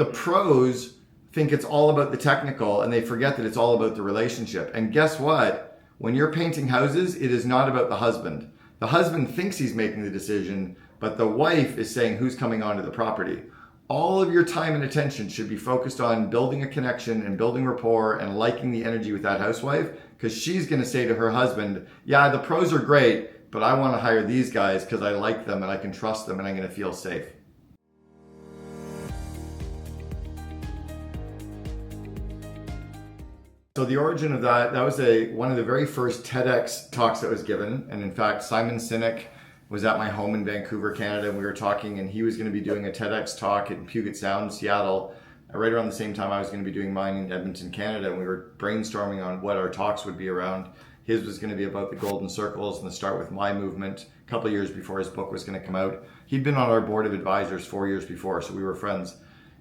The pros think it's all about the technical and they forget that it's all about the relationship. And guess what? When you're painting houses, it is not about the husband. The husband thinks he's making the decision, but the wife is saying who's coming onto the property. All of your time and attention should be focused on building a connection and building rapport and liking the energy with that housewife, because she's going to say to her husband, yeah, the pros are great, but I want to hire these guys because I like them and I can trust them and I'm going to feel safe. So the origin of that was one of the very first TEDx talks that was given. And in fact, Simon Sinek was at my home in Vancouver, Canada, and we were talking, and he was going to be doing a TEDx talk in Puget Sound, Seattle, right around the same time I was going to be doing mine in Edmonton, Canada, and we were brainstorming on what our talks would be around. His was going to be about the golden circles and the Start With My movement a couple of years before his book was going to come out. He'd been on our board of advisors 4 years before, so we were friends.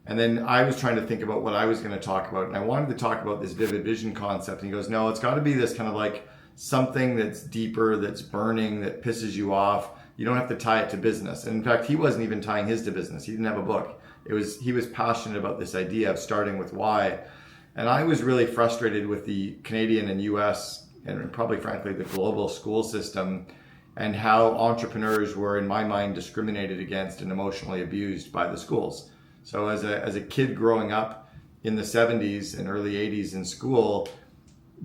And then I was trying to think about what I was going to talk about, and I wanted to talk about this vivid vision concept. And he goes, no, it's got to be this kind of like something that's deeper, that's burning, that pisses you off. You don't have to tie it to business. And in fact, he wasn't even tying his to business. He didn't have a book. He was passionate about this idea of starting with why. And I was really frustrated with the Canadian and US and probably frankly the global school system and how entrepreneurs were, in my mind, discriminated against and emotionally abused by the schools. So as a kid growing up in the 70s and early 80s in school,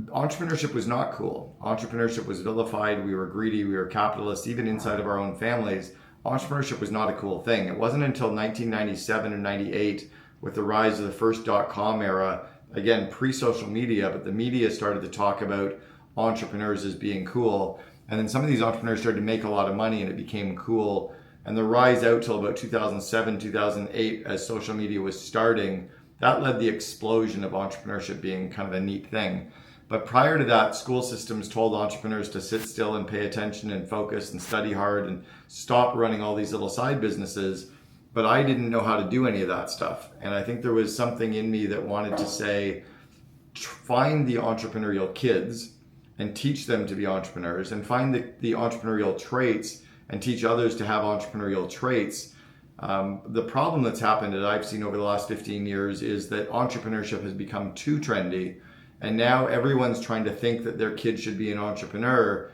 entrepreneurship was not cool. Entrepreneurship was vilified. We were greedy. We were capitalists. Even inside of our own families, entrepreneurship was not a cool thing. It wasn't until 1997 and 98 with the rise of the first .com era, again, pre-social media, but the media started to talk about entrepreneurs as being cool. And then some of these entrepreneurs started to make a lot of money and it became cool. And the rise out till about 2007, 2008, as social media was starting, that led the explosion of entrepreneurship being kind of a neat thing. But prior to that, school systems told entrepreneurs to sit still and pay attention and focus and study hard and stop running all these little side businesses. But I didn't know how to do any of that stuff. And I think there was something in me that wanted to say, find the entrepreneurial kids and teach them to be entrepreneurs, and find the entrepreneurial traits and teach others to have entrepreneurial traits. The problem that's happened that I've seen over the last 15 years is that entrepreneurship has become too trendy. And now everyone's trying to think that their kid should be an entrepreneur.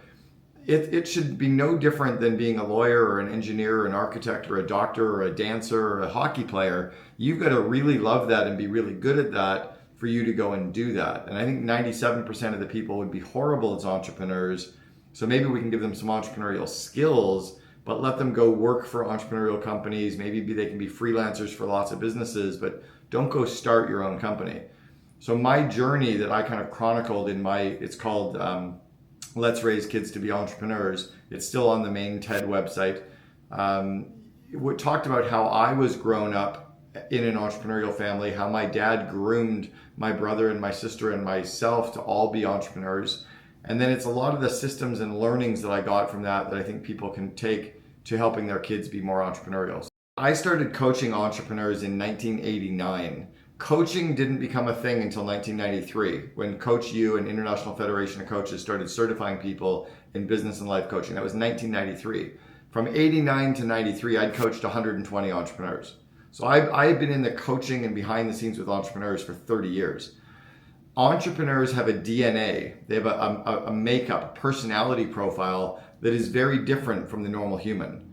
It should be no different than being a lawyer or an engineer or an architect or a doctor or a dancer or a hockey player. You've got to really love that and be really good at that for you to go and do that. And I think 97% of the people would be horrible as entrepreneurs. So maybe we can give them some entrepreneurial skills, but let them go work for entrepreneurial companies. Maybe they can be freelancers for lots of businesses, but don't go start your own company. So my journey that I kind of chronicled it's called Let's Raise Kids to Be Entrepreneurs. It's still on the main TED website. We talked about how I was grown up in an entrepreneurial family, how my dad groomed my brother and my sister and myself to all be entrepreneurs. And then it's a lot of the systems and learnings that I got from that I think people can take to helping their kids be more entrepreneurial. I started coaching entrepreneurs in 1989. Coaching didn't become a thing until 1993, when Coach U and International Federation of Coaches started certifying people in business and life coaching. That was 1993. From 89 to 93, I'd coached 120 entrepreneurs. So I've been in the coaching and behind the scenes with entrepreneurs for 30 years. Entrepreneurs have a DNA, they have a makeup, a personality profile that is very different from the normal human.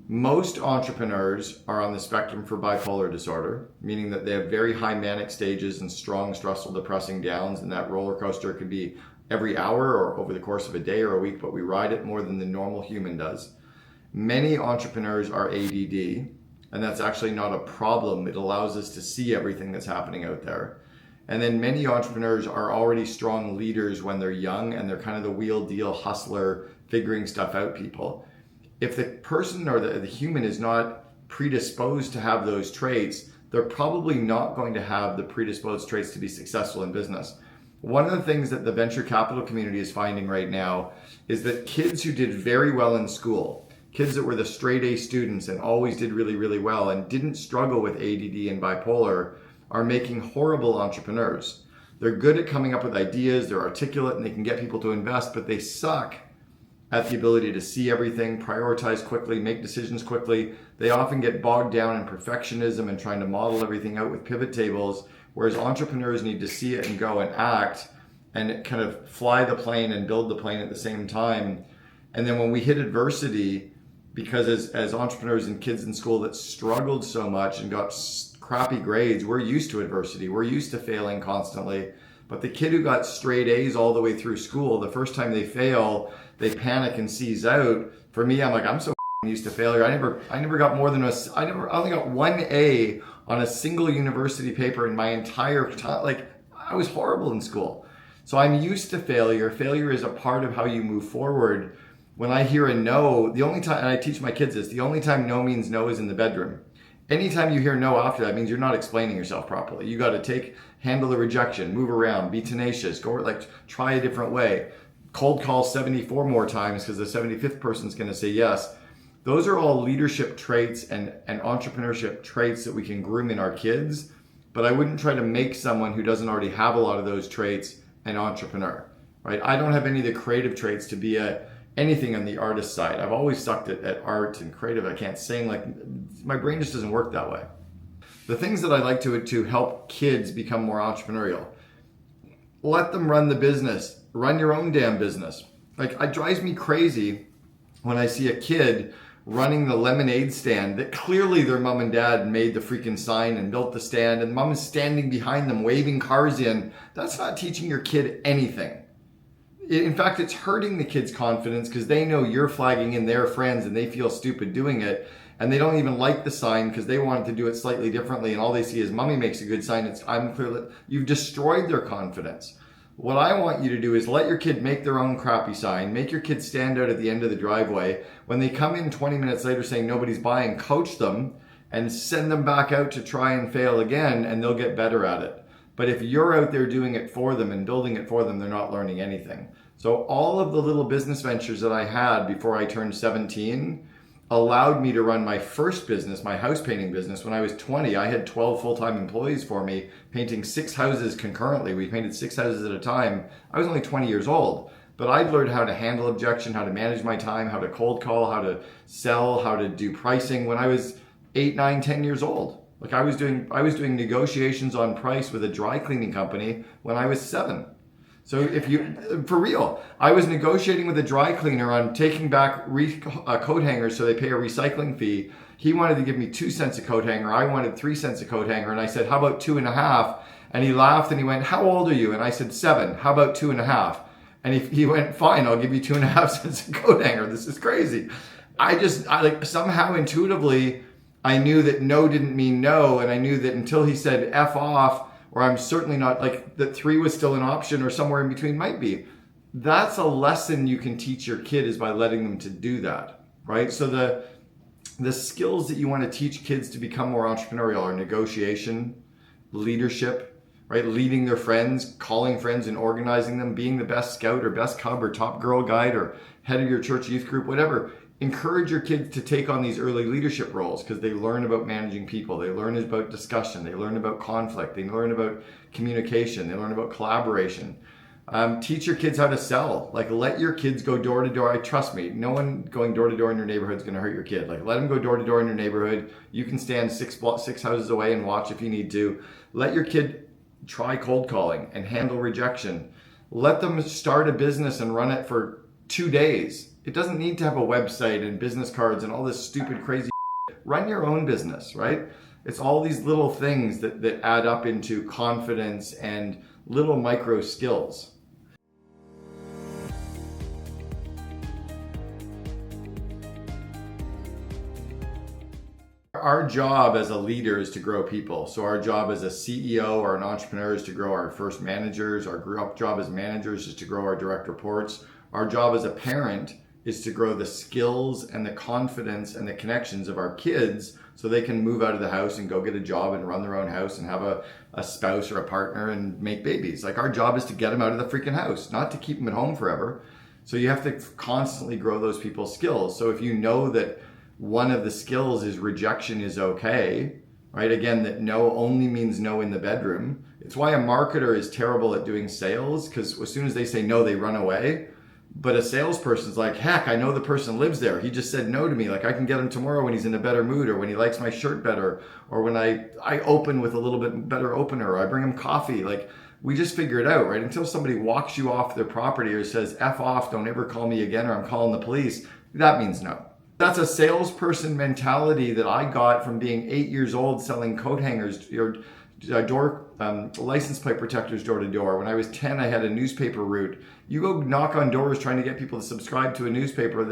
Most entrepreneurs are on the spectrum for bipolar disorder, meaning that they have very high manic stages and strong, stressful, depressing downs, and that roller coaster could be every hour or over the course of a day or a week, but we ride it more than the normal human does. Many entrepreneurs are ADD, and that's actually not a problem. It allows us to see everything that's happening out there. And then many entrepreneurs are already strong leaders when they're young, and they're kind of the wheel deal hustler, figuring stuff out people. If the person or the human is not predisposed to have those traits, they're probably not going to have the predisposed traits to be successful in business. One of the things that the venture capital community is finding right now is that kids who did very well in school, kids that were the straight A students and always did really, really well and didn't struggle with ADD and bipolar, are making horrible entrepreneurs. They're good at coming up with ideas, they're articulate, and they can get people to invest, but they suck at the ability to see everything, prioritize quickly, make decisions quickly. They often get bogged down in perfectionism and trying to model everything out with pivot tables, whereas entrepreneurs need to see it and go and act and kind of fly the plane and build the plane at the same time. And then when we hit adversity, because as entrepreneurs and kids in school that struggled so much and got crappy grades, we're used to adversity. We're used to failing constantly. But the kid who got straight A's all the way through school, the first time they fail, they panic and seize out. For me, I'm like, I'm so used to failure. I never got more than I only got one A on a single university paper in my entire time. Like, I was horrible in school. So I'm used to failure. Failure is a part of how you move forward. When I hear a no, the only time, and I teach my kids this, the only time no means no is in the bedroom. Anytime you hear no after that means you're not explaining yourself properly. You got to handle the rejection, move around, be tenacious, try a different way. Cold call 74 more times because the 75th person's going to say yes. Those are all leadership traits and entrepreneurship traits that we can groom in our kids. But I wouldn't try to make someone who doesn't already have a lot of those traits an entrepreneur, right? I don't have any of the creative traits to be anything on the artist side. I've always sucked at art and creative. I can't sing, my brain just doesn't work that way. The things that I like to help kids become more entrepreneurial. Let them run the business. Run your own damn business. It drives me crazy when I see a kid running the lemonade stand that clearly their mom and dad made the freaking sign and built the stand, and mom is standing behind them waving cars in. That's not teaching your kid anything. In fact, it's hurting the kid's confidence because they know you're flagging in their friends and they feel stupid doing it. And they don't even like the sign because they wanted to do it slightly differently. And all they see is mommy makes a good sign. You've destroyed their confidence. What I want you to do is let your kid make their own crappy sign. Make your kid stand out at the end of the driveway. When they come in 20 minutes later saying nobody's buying, coach them and send them back out to try and fail again, and they'll get better at it. But if you're out there doing it for them and building it for them, they're not learning anything. So all of the little business ventures that I had before I turned 17 allowed me to run my first business, my house painting business. When I was 20, I had 12 full-time employees for me, painting 6 houses concurrently. We painted 6 houses at a time. I was only 20 years old, but I'd learned how to handle objection, how to manage my time, how to cold call, how to sell, how to do pricing when I was 8, 9, 10 years old. I was doing negotiations on price with a dry cleaning company when I was 7. So for real, I was negotiating with a dry cleaner on taking back coat hangers so they pay a recycling fee. He wanted to give me 2 cents a coat hanger. I wanted 3 cents a coat hanger. And I said, how about 2.5? And he laughed and he went, how old are you? And I said, 7. How about 2.5? And he went, fine, I'll give you 2.5 cents a coat hanger. This is crazy. Somehow intuitively, I knew that no didn't mean no. And I knew that until he said F off, or I'm certainly not, that 3 was still an option or somewhere in between might be. That's a lesson you can teach your kid, is by letting them to do that, right? So the skills that you want to teach kids to become more entrepreneurial are negotiation, leadership, right? Leading their friends, calling friends and organizing them, being the best scout or best cub or top girl guide or head of your church youth group, whatever. Encourage your kids to take on these early leadership roles because they learn about managing people. They learn about discussion. They learn about conflict. They learn about communication. They learn about collaboration. Teach your kids how to sell. Let your kids go door to door. Trust me, no one going door to door in your neighborhood is going to hurt your kid. Let them go door to door in your neighborhood. You can stand 6 houses away and watch if you need to. Let your kid try cold calling and handle rejection. Let them start a business and run it for 2 days. It doesn't need to have a website and business cards and all this stupid, crazy shit. Run your own business, right? It's all these little things that add up into confidence and little micro skills. Our job as a leader is to grow people. So our job as a CEO or an entrepreneur is to grow our first managers. Our job as managers is to grow our direct reports. Our job as a parent is to grow the skills and the confidence and the connections of our kids so they can move out of the house and go get a job and run their own house and have a spouse or a partner and make babies. Our job is to get them out of the freaking house, not to keep them at home forever. So you have to constantly grow those people's skills. So if you know that one of the skills is rejection is okay, right? Again, that no only means no in the bedroom. It's why a marketer is terrible at doing sales, because as soon as they say no, they run away. But a salesperson's like, heck, I know the person lives there. He just said no to me. Like, I can get him tomorrow when he's in a better mood, or when he likes my shirt better, or when I open with a little bit better opener, or I bring him coffee. Like, we just figure it out, right? Until somebody walks you off their property or says, F off, don't ever call me again, or I'm calling the police, that means no. That's a salesperson mentality that I got from being 8 years old selling coat hangers, door license plate protectors door to door. When I was 10, I had a newspaper route. You go knock on doors trying to get people to subscribe to a newspaper.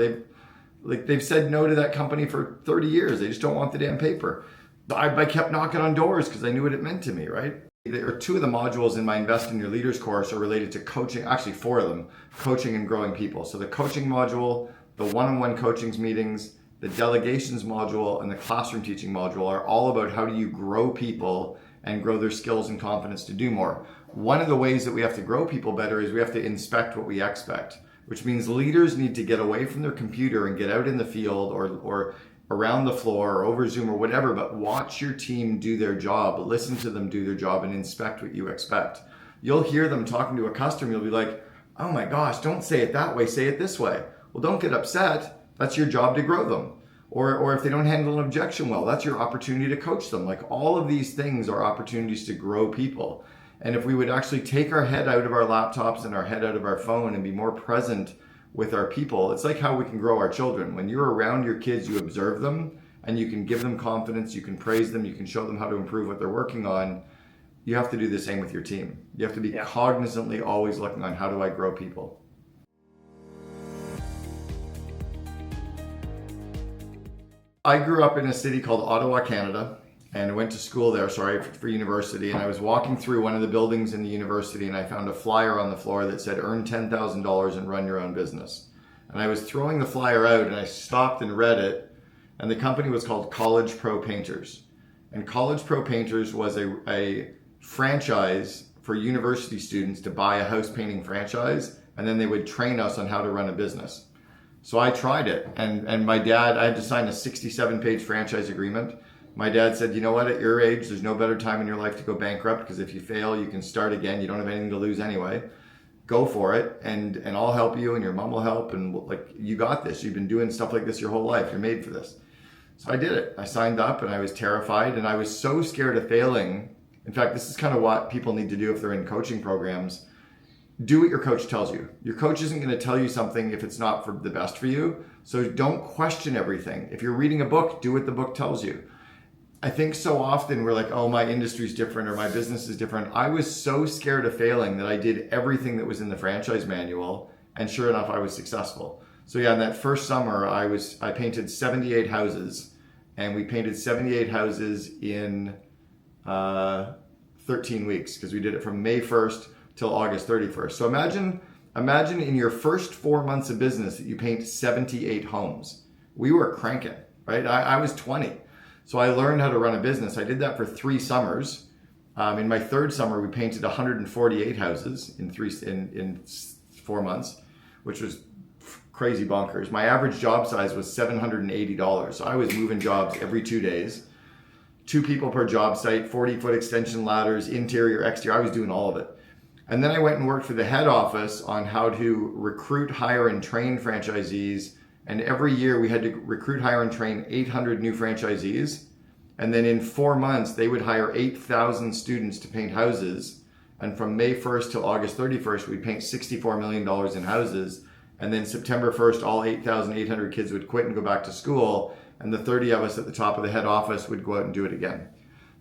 They've said no to that company for 30 years. They just don't want the damn paper. I kept knocking on doors because I knew what it meant to me, right? There are 2 of the modules in my Invest in Your Leaders course are related to coaching, actually 4 of them, coaching and growing people. So the coaching module, the one-on-one coachings meetings, the delegations module, and the classroom teaching module are all about how do you grow people and grow their skills and confidence to do more. One of the ways that we have to grow people better is we have to inspect what we expect, which means leaders need to get away from their computer and get out in the field or around the floor or over Zoom or whatever, but watch your team do their job, listen to them do their job, and inspect what you expect. You'll hear them talking to a customer, you'll be like, oh my gosh, don't say it that way, say it this way. Well, don't get upset. That's your job to grow them. Or if they don't handle an objection well, that's your opportunity to coach them. Like, all of these things are opportunities to grow people. And if we would actually take our head out of our laptops and our head out of our phone and be more present with our people, it's like how we can grow our children. When you're around your kids, you observe them and you can give them confidence, you can praise them, you can show them how to improve what they're working on. You have to do the same with your team. You have to be cognizantly always looking on, how do I grow people? I grew up in a city called Ottawa, Canada, and went to school there, for university. And I was walking through one of the buildings in the university and I found a flyer on the floor that said, earn $10,000 and run your own business. And I was throwing the flyer out and I stopped and read it. And the company was called College Pro Painters. And College Pro Painters was a franchise for university students to buy a house painting franchise. And then they would train us on how to run a business. So I tried it, and my dad, I had to sign a 67-page franchise agreement. My dad said, you know what, at your age, there's no better time in your life to go bankrupt, because if you fail, you can start again. You don't have anything to lose anyway. Go for it, and I'll help you, and your mom will help, and like, you got this. You've been doing stuff like this your whole life. You're made for this. So I did it. I signed up, and I was terrified, and I was so scared of failing. In fact, this is kind of what people need to do if they're in coaching programs. Do what your coach tells you. Your coach isn't going to tell you something if it's not for the best for you. So don't question everything. If you're reading a book, do what the book tells you. I think so often we're like, oh, my industry's different or my business is different. I was so scared of failing that I did everything that was in the franchise manual. And sure enough, I was successful. So yeah, in that first summer, I painted 78 houses. And we painted 78 houses in 13 weeks, because we did it from May 1st till August 31st. So imagine in your first 4 months of business that you paint 78 homes. We were cranking, right? I was 20. So I learned how to run a business. I did that for 3 summers. In my 3rd summer, we painted 148 houses in 4 months, which was crazy bonkers. My average job size was $780. So I was moving jobs every 2 days. 2 people per job site, 40-foot extension ladders, interior, exterior. I was doing all of it. And then I went and worked for the head office on how to recruit, hire, and train franchisees. And every year we had to recruit, hire, and train 800 new franchisees. And then in 4 months, they would hire 8,000 students to paint houses. And from May 1st till August 31st, we'd paint $64 million in houses. And then September 1st, all 8,800 kids would quit and go back to school. And the 30 of us at the top of the head office would go out and do it again.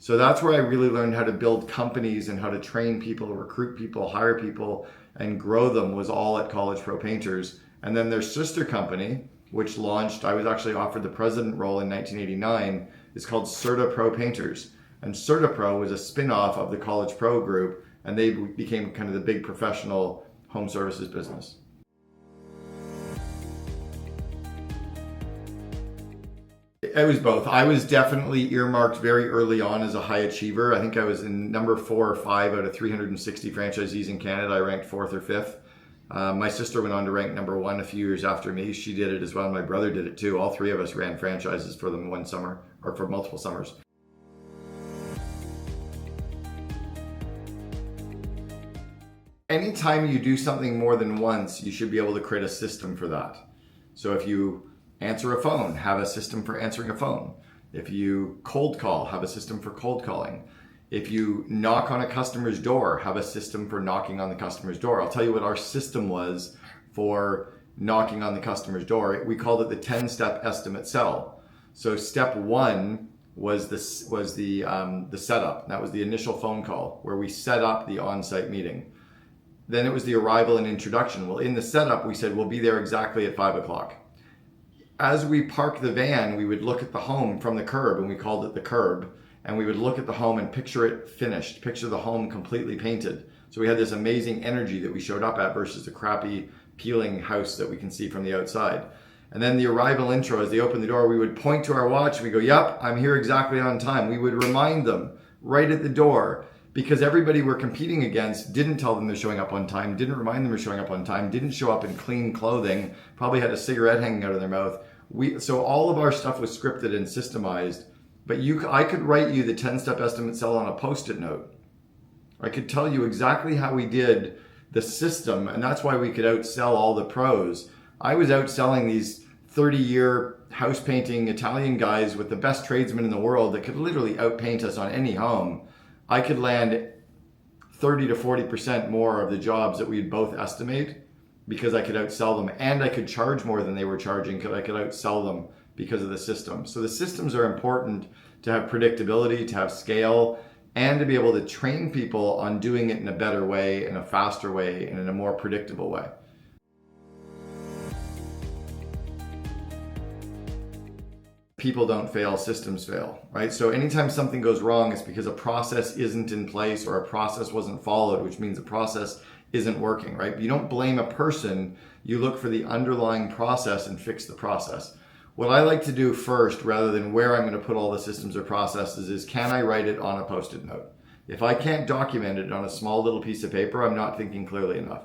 So that's where I really learned how to build companies and how to train people, recruit people, hire people, and grow them, was all at College Pro Painters. And then their sister company, which launched, I was actually offered the president role in 1989, is called Serta Pro Painters. And Serta Pro was a spin-off of the College Pro group, and they became kind of the big professional home services business. It was both. I was definitely earmarked very early on as a high achiever. I think I was in number 4 or 5 out of 360 franchisees in Canada. I ranked 4th or 5th. My sister went on to rank number 1 a few years after me. She did it as well. My brother did it too. All 3 of us ran franchises for them one summer, or for multiple summers. anytime you do something more than once, you should be able to create a system for that. So if you answer a phone, have a system for answering a phone. If you cold call, have a system for cold calling. If you knock on a customer's door, have a system for knocking on the customer's door. I'll tell you what our system was for knocking on the customer's door. We called it the 10-step estimate sell. So step one was the setup. That was the initial phone call where we set up the on-site meeting. Then it was the arrival and introduction. Well, in the setup, we said, we'll be there exactly at 5 o'clock. As we parked the van, we would look at the home from the curb, and we called it the curb. And we would look at the home and picture it finished, picture the home completely painted. So we had this amazing energy that we showed up at versus the crappy peeling house that we can see from the outside. And then the arrival intro, as they opened the door, we would point to our watch and we go, yep, I'm here exactly on time. We would remind them right at the door, because everybody we're competing against didn't tell them they're showing up on time, didn't remind them they're showing up on time, didn't show up in clean clothing, probably had a cigarette hanging out of their mouth. So all of our stuff was scripted and systemized, but I could write you the 10-step estimate sell on a Post-it note. I could tell you exactly how we did the system, and that's why we could outsell all the pros. I was outselling these 30-year house painting Italian guys with the best tradesmen in the world that could literally outpaint us on any home. I could land 30 to 40% more of the jobs that we'd both estimate because I could outsell them, and I could charge more than they were charging because I could outsell them because of the system. So the systems are important to have predictability, to have scale, and to be able to train people on doing it in a better way, in a faster way, and in a more predictable way. People don't fail, systems fail, right? So anytime something goes wrong, it's because a process isn't in place or a process wasn't followed, which means the process isn't working, right? You don't blame a person, you look for the underlying process and fix the process. What I like to do first, rather than where I'm going to put all the systems or processes, is can I write it on a Post-it note? If I can't document it on a small little piece of paper, I'm not thinking clearly enough.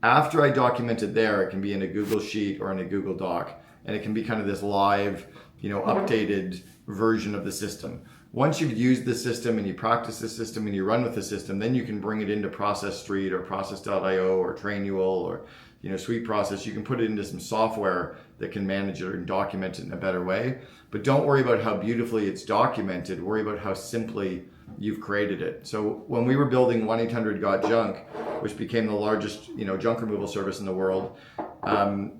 After I document it there, it can be in a Google Sheet or in a Google Doc, and it can be kind of this live, updated version of the system. Once you've used the system and you practice the system and you run with the system, then you can bring it into Process Street or Process.io or Trainual or Suite Process. You can put it into some software that can manage it and document it in a better way. But don't worry about how beautifully it's documented. Worry about how simply you've created it. So when we were building 1-800-GOT-JUNK, which became the largest junk removal service in the world,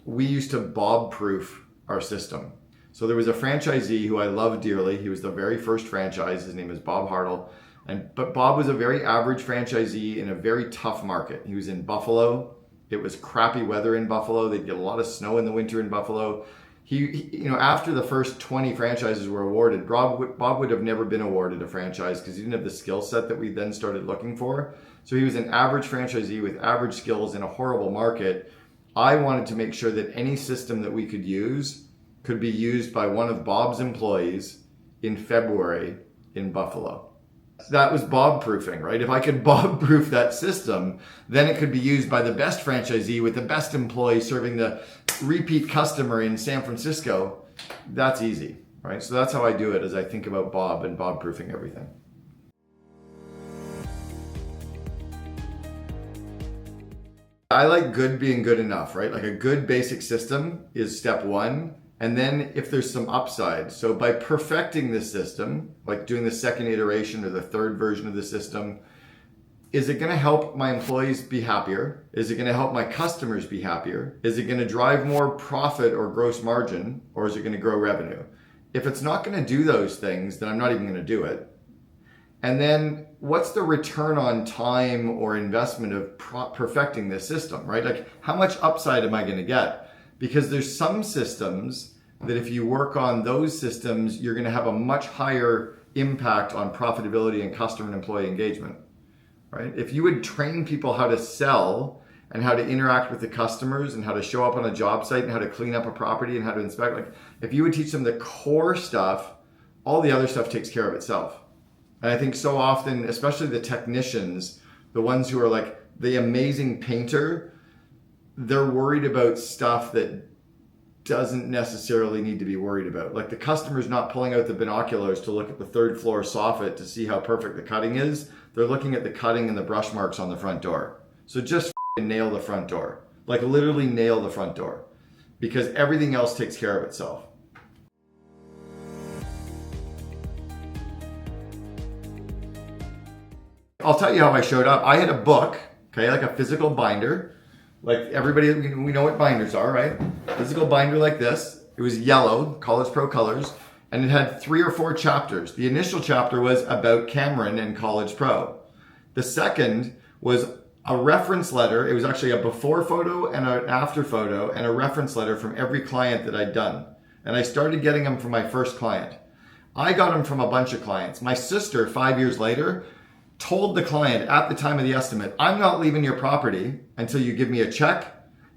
we used to Bob-proof our system. So there was a franchisee who I love dearly. He was the very first franchise. His name is Bob Herold. But Bob was a very average franchisee in a very tough market. He was in Buffalo. It was crappy weather in Buffalo. They'd get a lot of snow in the winter in Buffalo. He after the first 20 franchises were awarded, Bob would have never been awarded a franchise because he didn't have the skill set that we then started looking for. So he was an average franchisee with average skills in a horrible market. I wanted to make sure that any system that we could use could be used by one of Bob's employees in February in Buffalo. That was Bob-proofing, right? If I could Bob-proof that system, then it could be used by the best franchisee with the best employee serving the repeat customer in San Francisco. That's easy, right? So that's how I do it, as I think about Bob and Bob-proofing everything. I like good being good enough, right? Like a good basic system is step one. And then if there's some upside, so by perfecting this system, like doing the second iteration or the third version of the system, is it going to help my employees be happier? Is it going to help my customers be happier? Is it going to drive more profit or gross margin? Or is it going to grow revenue? If it's not going to do those things, then I'm not even going to do it. And then what's the return on time or investment of perfecting this system, right? Like how much upside am I going to get? Because there's some systems that if you work on those systems, you're going to have a much higher impact on profitability and customer and employee engagement, right? If you would train people how to sell and how to interact with the customers and how to show up on a job site and how to clean up a property and how to inspect, like if you would teach them the core stuff, all the other stuff takes care of itself. And I think so often, especially the technicians, the ones who are like the amazing painter, they're worried about stuff that doesn't necessarily need to be worried about. Like the customer's not pulling out the binoculars to look at the third floor soffit to see how perfect the cutting is. They're looking at the cutting and the brush marks on the front door. So just nail the front door. Like literally nail the front door, because everything else takes care of itself. I'll tell you how I showed up. I had a book, okay, like a physical binder. Like everybody, we know what binders are, right? Physical binder like this. It was yellow, College Pro colors, and it had 3 or 4 chapters. The initial chapter was about Cameron and College Pro. The second was a reference letter. It was actually a before photo and an after photo and a reference letter from every client that I'd done. And I started getting them from my first client. I got them from a bunch of clients. My sister, 5 years later, told the client at the time of the estimate, I'm not leaving your property until you give me a check,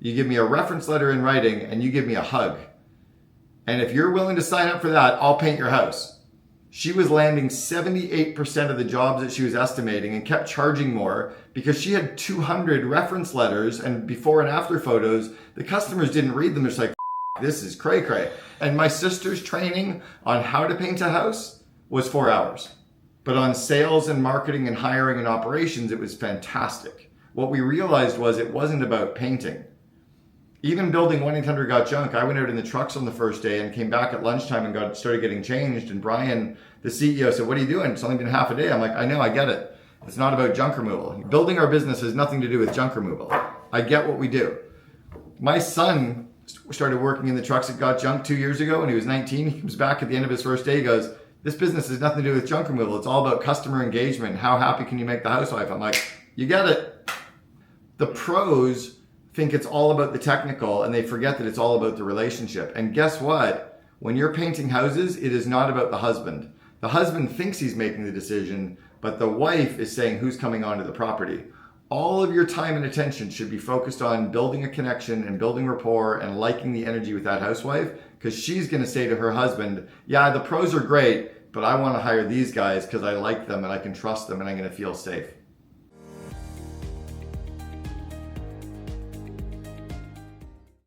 you give me a reference letter in writing, and you give me a hug. And if you're willing to sign up for that, I'll paint your house. She was landing 78% of the jobs that she was estimating and kept charging more because she had 200 reference letters and before and after photos. The customers didn't read them. They're just like, this is cray cray. And my sister's training on how to paint a house was 4 hours. But on sales and marketing and hiring and operations, it was fantastic. What we realized was it wasn't about painting. Even building 1-800-GOT-JUNK, I went out in the trucks on the first day and came back at lunchtime and started getting changed. And Brian, the CEO, said, what are you doing? It's only been half a day. I'm like, I know, I get it. It's not about junk removal. Building our business has nothing to do with junk removal. I get what we do. My son started working in the trucks at Got Junk 2 years ago when he was 19. He comes back at the end of his first day. He goes, this business has nothing to do with junk removal. It's all about customer engagement. How happy can you make the housewife? I'm like, you get it. The pros think it's all about the technical and they forget that it's all about the relationship. And guess what? When you're painting houses, it is not about the husband. The husband thinks he's making the decision, but the wife is saying who's coming onto the property. All of your time and attention should be focused on building a connection and building rapport and liking the energy with that housewife, because she's going to say to her husband, yeah, the pros are great, but I want to hire these guys because I like them and I can trust them and I'm going to feel safe.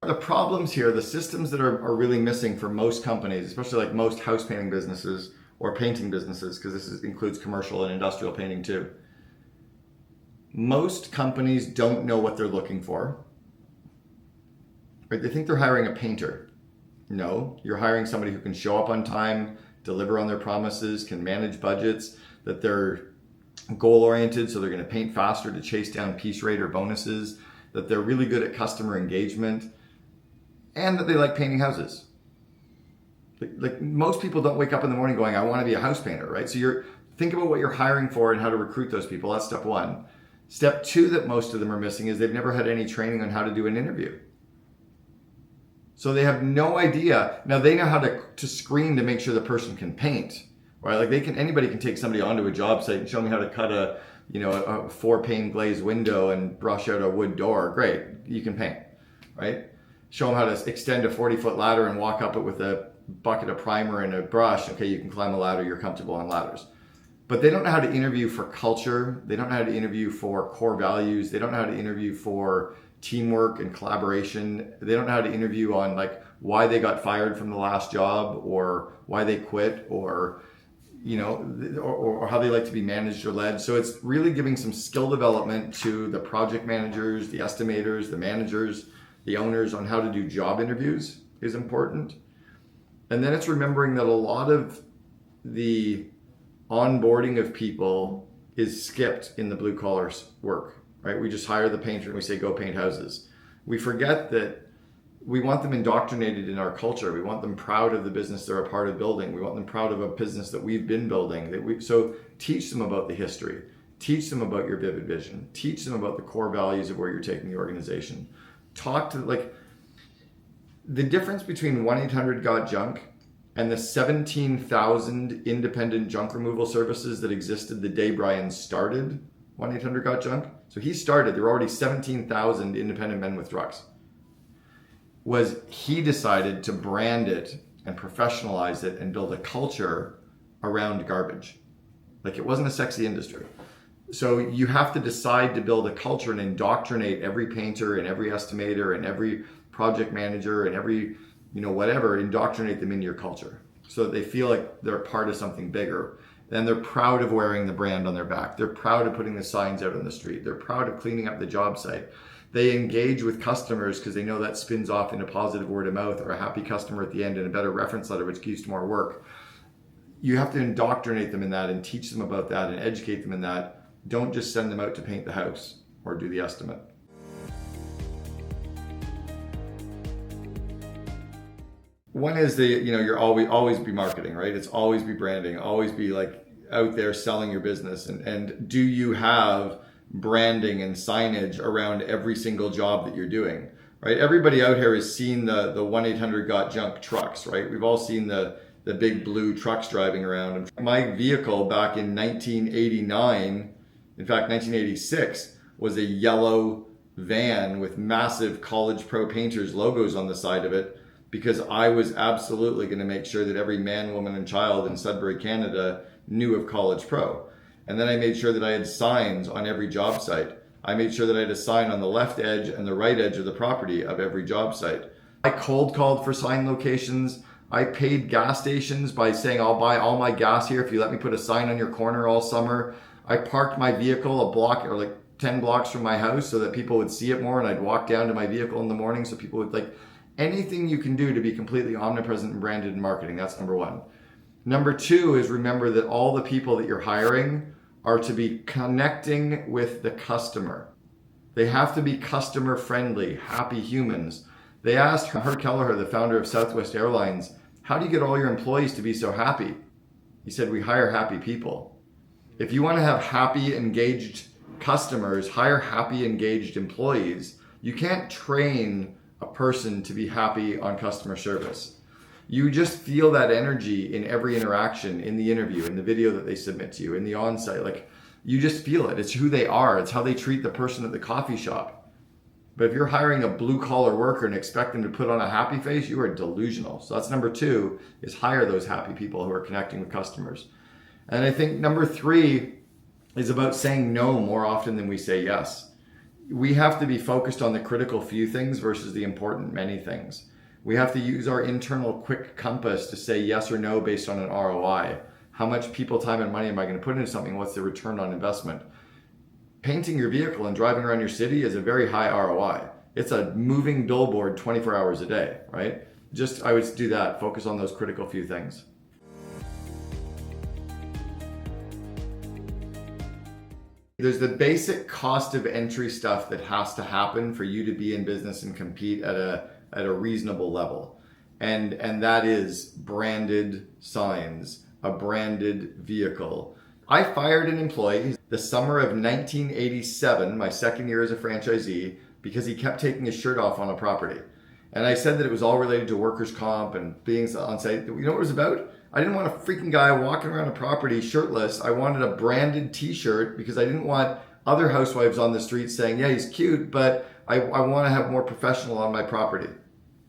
The problems here, the systems that are really missing for most companies, especially like most house painting businesses or painting businesses, because this includes commercial and industrial painting too. Most companies don't know what they're looking for. Right? They think they're hiring a painter. No, you're hiring somebody who can show up on time, deliver on their promises, can manage budgets, that they're goal-oriented, so they're going to paint faster to chase down piece rate or bonuses, that they're really good at customer engagement, and that they like painting houses. Like most people don't wake up in the morning going, I want to be a house painter, right? So think about what you're hiring for and how to recruit those people. That's step one. Step two that most of them are missing is they've never had any training on how to do an interview. So they have no idea. Now they know how to screen to make sure the person can paint, right? Like anybody can take somebody onto a job site and show me how to cut a 4-pane glazed window and brush out a wood door. Great, you can paint, right? Show them how to extend a 40-foot ladder and walk up it with a bucket of primer and a brush. Okay, you can climb a ladder, you're comfortable on ladders. But they don't know how to interview for culture. They don't know how to interview for core values. They don't know how to interview for teamwork and collaboration. They don't know how to interview on like why they got fired from the last job or why they quit or or how they like to be managed or led. So it's really giving some skill development to the project managers, the estimators, the managers, the owners on how to do job interviews is important. And then it's remembering that a lot of the onboarding of people is skipped in the blue collar work, right? We just hire the painter and we say, go paint houses. We forget that we want them indoctrinated in our culture. We want them proud of the business they're a part of building. We want them proud of a business that we've been building. So teach them about the history. Teach them about your vivid vision. Teach them about the core values of where you're taking the organization. Talk to the difference between 1-800-GOT-JUNK and the 17,000 independent junk removal services that existed the day Brian started 1-800-GOT-JUNK. So he started, there were already 17,000 independent men with trucks. Was he decided to brand it and professionalize it and build a culture around garbage. Like it wasn't a sexy industry. So you have to decide to build a culture and indoctrinate every painter and every estimator and every project manager and every, indoctrinate them in your culture so that they feel like they're part of something bigger. then they're proud of wearing the brand on their back. They're proud of putting the signs out on the street. They're proud of cleaning up the job site. They engage with customers because they know that spins off into positive word of mouth or a happy customer at the end and a better reference letter, which keeps to more work. You have to indoctrinate them in that and teach them about that and educate them in that. Don't just send them out to paint the house or do the estimate. One is you're always be marketing, right? It's always be branding, always be like out there selling your business. And do you have branding and signage around every single job that you're doing, right? Everybody out here has seen the 1-800-GOT-JUNK trucks, right? We've all seen the big blue trucks driving around. My vehicle back in 1989, in fact, 1986, was a yellow van with massive College Pro Painters logos on the side of it, because I was absolutely going to make sure that every man, woman, and child in Sudbury, Canada knew of College Pro. And then I made sure that I had signs on every job site. I made sure that I had a sign on the left edge and the right edge of the property of every job site. I cold called for sign locations. I paid gas stations by saying, I'll buy all my gas here if you let me put a sign on your corner all summer. I parked my vehicle a block or like 10 blocks from my house so that people would see it more, and I'd walk down to my vehicle in the morning so people would anything you can do to be completely omnipresent and branded in marketing. That's number one. Number two is remember that all the people that you're hiring are to be connecting with the customer. They have to be customer friendly, happy humans. They asked Herb Kelleher, the founder of Southwest Airlines, how do you get all your employees to be so happy? He said, we hire happy people. If you want to have happy, engaged customers, hire happy, engaged employees. You can't train a person to be happy on customer service. You just feel that energy in every interaction, in the interview, in the video that they submit to you, in the on-site. You just feel it. It's who they are. It's how they treat the person at the coffee shop. But if you're hiring a blue-collar worker and expect them to put on a happy face, you are delusional. So that's number two, is hire those happy people who are connecting with customers. And I think number three is about saying no more often than we say yes. We have to be focused on the critical few things versus the important many things. We have to use our internal quick compass to say yes or no based on an ROI. How much people, time, and money am I going to put into something? What's the return on investment? Painting your vehicle and driving around your city is a very high ROI. It's a moving billboard 24 hours a day, right? I would do that. Focus on those critical few things. There's the basic cost of entry stuff that has to happen for you to be in business and compete at a reasonable level. And that is branded signs, a branded vehicle. I fired an employee the summer of 1987, my second year as a franchisee, because he kept taking his shirt off on a property. And I said that it was all related to workers' comp and being on site. You know what it was about? I didn't want a freaking guy walking around a property shirtless. I wanted a branded t-shirt because I didn't want other housewives on the street saying, yeah, he's cute, but I want to have more professional on my property.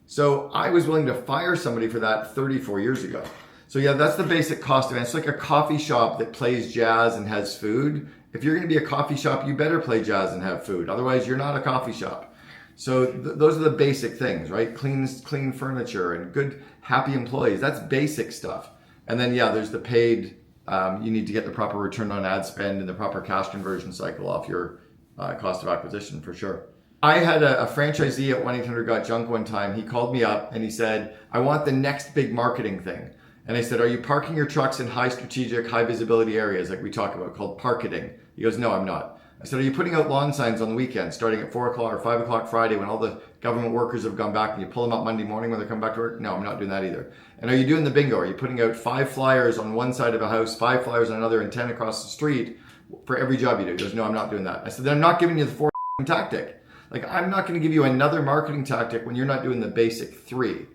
So I was willing to fire somebody for that 34 years ago. So yeah, that's the basic cost of it. It's like a coffee shop that plays jazz and has food. If you're going to be a coffee shop, you better play jazz and have food. Otherwise, you're not a coffee shop. So those are the basic things, right? Clean furniture and good, happy employees. That's basic stuff. And then, yeah, there's the paid. You need to get the proper return on ad spend and the proper cash conversion cycle off your cost of acquisition for sure. I had a franchisee at 1-800-GOT-JUNK one time. He called me up and he said, I want the next big marketing thing. And I said, are you parking your trucks in high strategic, high visibility areas like we talk about called parketing? He goes, no, I'm not. I said, are you putting out lawn signs on the weekend starting at 4 o'clock or 5 o'clock Friday when all the government workers have gone back and you pull them up Monday morning when they come back to work? No, I'm not doing that either. And are you doing the bingo? Are you putting out 5 flyers on one side of a house, 5 flyers on another, and 10 across the street for every job you do? He goes, no, I'm not doing that. I said, then I'm not giving you the 4 tactic. I'm not going to give you another marketing tactic when you're not doing the basic 3.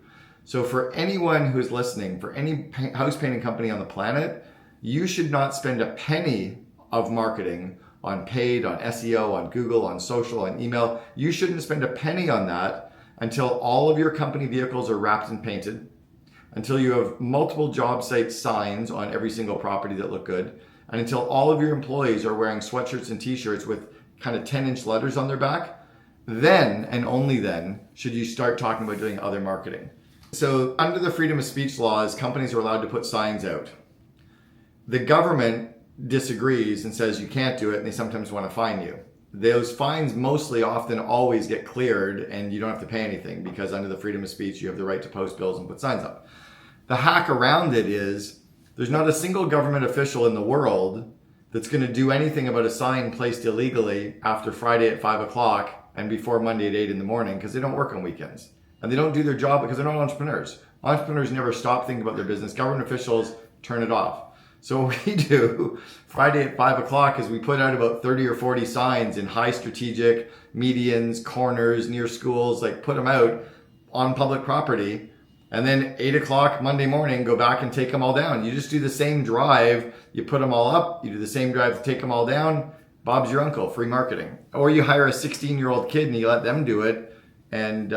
So for anyone who's listening, for any house painting company on the planet, you should not spend a penny of marketing on paid, on SEO, on Google, on social, on email. You shouldn't spend a penny on that until all of your company vehicles are wrapped and painted, until you have multiple job site signs on every single property that look good, and until all of your employees are wearing sweatshirts and t-shirts with kind of 10-inch letters on their back. Then, and only then, should you start talking about doing other marketing. So under the freedom of speech laws, companies are allowed to put signs out. The government disagrees and says you can't do it, and they sometimes want to fine you. Those fines mostly often always get cleared and you don't have to pay anything because under the freedom of speech, you have the right to post bills and put signs up. The hack around it is there's not a single government official in the world that's going to do anything about a sign placed illegally after Friday at 5 o'clock and before Monday at 8 in the morning because they don't work on weekends. And they don't do their job because they're not entrepreneurs. Entrepreneurs never stop thinking about their business. Government officials turn it off. So what we do Friday at 5 o'clock is we put out about 30 or 40 signs in high strategic medians, corners, near schools, like put them out on public property. And then 8 o'clock Monday morning, go back and take them all down. You just do the same drive. You put them all up. You do the same drive to take them all down. Bob's your uncle, free marketing. Or you hire a 16-year-old kid and you let them do it. And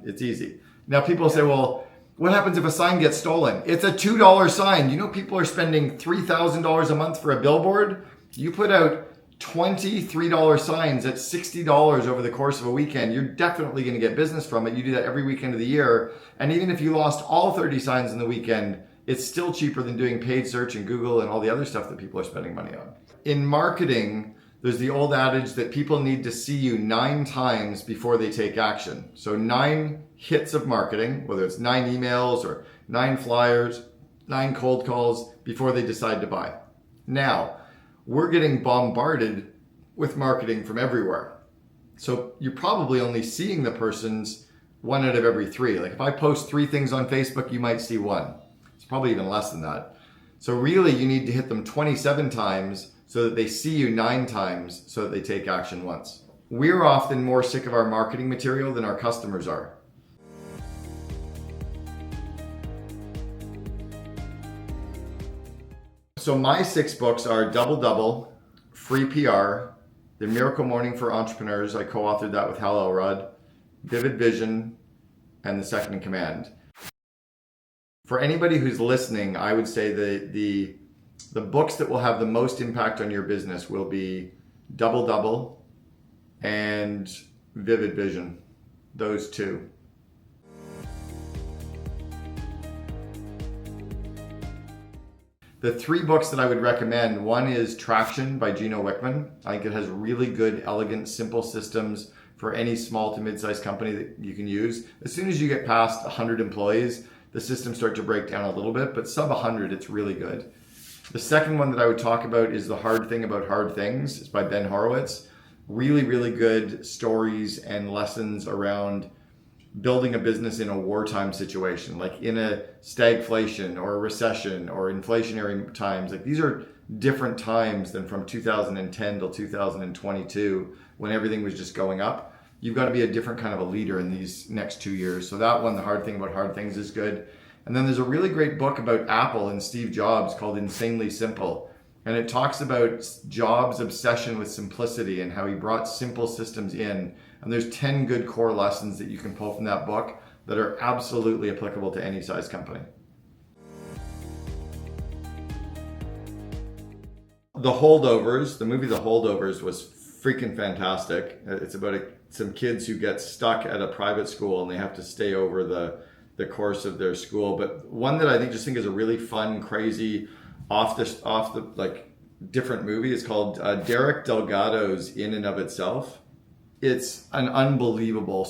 it's easy. Now people say, well, what happens if a sign gets stolen? It's a $2 sign. You know people are spending $3,000 a month for a billboard? You put out $23 signs at $60 over the course of a weekend. You're definitely going to get business from it. You do that every weekend of the year. And even if you lost all 30 signs in the weekend, it's still cheaper than doing paid search and Google and all the other stuff that people are spending money on. In marketing, there's the old adage that people need to see you 9 times before they take action. So 9 hits of marketing, whether it's 9 emails or 9 flyers, 9 cold calls before they decide to buy. Now, we're getting bombarded with marketing from everywhere. So you're probably only seeing the person's 1 out of every 3. Like if I post 3 things on Facebook, you might see 1. It's probably even less than that. So really you need to hit them 27 times so that they see you 9 times so that they take action once. We're often more sick of our marketing material than our customers are. So my 6 books are Double Double, Free PR, The Miracle Morning for Entrepreneurs. I co-authored that with Hal Elrod, Vivid Vision, and The Second in Command. For anybody who's listening, I would say the books that will have the most impact on your business will be Double Double and Vivid Vision. Those 2. The 3 books that I would recommend, one is Traction by Gino Wickman. I think it has really good, elegant, simple systems for any small to mid-sized company that you can use. As soon as you get past 100 employees, the systems start to break down a little bit, but sub 100, it's really good. The second one that I would talk about is The Hard Thing About Hard Things. It's by Ben Horowitz. Really, really good stories and lessons around building a business in a wartime situation, like in a stagflation or a recession or inflationary times. Like these are different times than from 2010 till 2022 when everything was just going up. You've got to be a different kind of a leader in these next 2 years. So that one, The Hard Thing About Hard Things, is good. And then there's a really great book about Apple and Steve Jobs called Insanely Simple. And it talks about Jobs' obsession with simplicity and how he brought simple systems in. And there's 10 good core lessons that you can pull from that book that are absolutely applicable to any size company. The Holdovers, the movie The Holdovers was freaking fantastic. It's about some kids who get stuck at a private school and they have to stay over the course of their school. But one that I think is a really fun, crazy, off the like different movie is called Derek Delgado's In and of Itself. It's an unbelievable,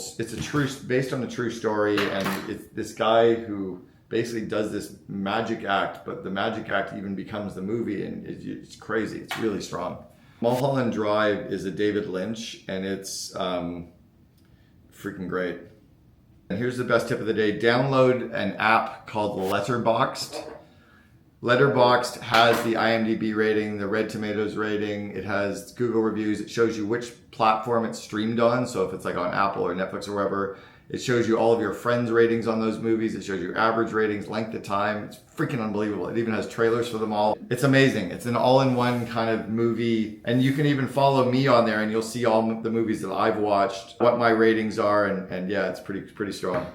based on a true story, and it's this guy who basically does this magic act, but the magic act even becomes the movie, and it's crazy. It's really strong. Mulholland Drive is a David Lynch, and it's freaking great. And here's the best tip of the day. Download an app called Letterboxd. Letterboxd has the IMDb rating, the Red Tomatoes rating, it has Google reviews, it shows you which platform it's streamed on. So if it's like on Apple or Netflix or wherever, it shows you all of your friends' ratings on those movies, it shows you average ratings, length of time. It's freaking unbelievable. It even has trailers for them all. It's amazing. It's an all-in-one kind of movie. And you can even follow me on there and you'll see all the movies that I've watched, what my ratings are, and yeah, it's pretty strong.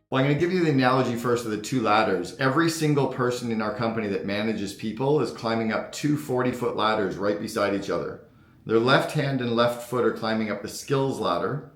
Well, I'm going to give you the analogy first of the 2 ladders. Every single person in our company that manages people is climbing up 2 40-foot ladders right beside each other. Their left hand and left foot are climbing up the skills ladder,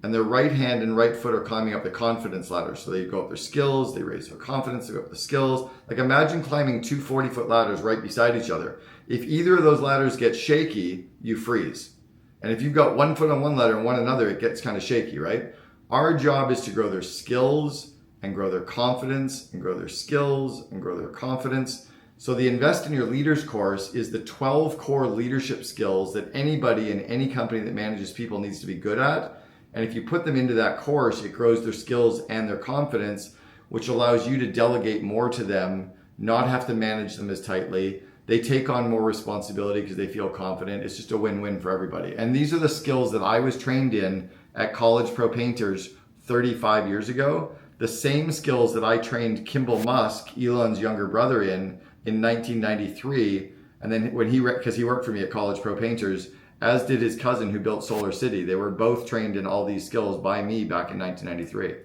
and their right hand and right foot are climbing up the confidence ladder. So they go up their skills, they raise their confidence, they go up the skills. Like imagine climbing two 40-foot ladders right beside each other. If either of those ladders gets shaky, you freeze. And if you've got one foot on one ladder and one another, it gets kind of shaky, right? Our job is to grow their skills and grow their confidence and grow their skills and grow their confidence. So the Invest in Your Leaders course is the 12 core leadership skills that anybody in any company that manages people needs to be good at. And if you put them into that course, it grows their skills and their confidence, which allows you to delegate more to them, not have to manage them as tightly. They take on more responsibility because they feel confident. It's just a win-win for everybody. And these are the skills that I was trained in at College Pro Painters 35 years ago. The same skills that I trained Kimball Musk, Elon's younger brother, in 1993. And then when because he worked for me at College Pro Painters, as did his cousin who built Solar City. They were both trained in all these skills by me back in 1993.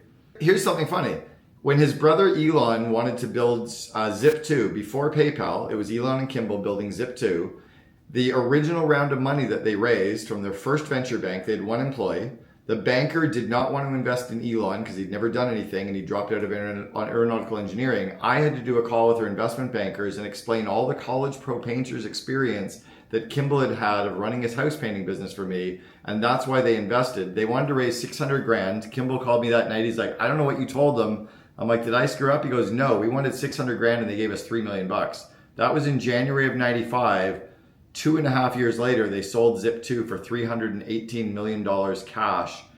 Here's something funny. When his brother Elon wanted to build Zip2 before PayPal, it was Elon and Kimball building Zip2. The original round of money that they raised from their first venture bank, they had one employee. The banker did not want to invest in Elon because he'd never done anything and he dropped out of aeronautical engineering. I had to do a call with their investment bankers and explain all the College Pro Painters experience that Kimball had had of running his house painting business for me. And that's why they invested. They wanted to raise 600 grand. Kimball called me that night. He's like, I don't know what you told them. I'm like, did I screw up? He goes, no, we wanted 600 grand and they gave us $3 million. That was in January of 95. 2.5 years later, they sold Zip2 for $318 million cash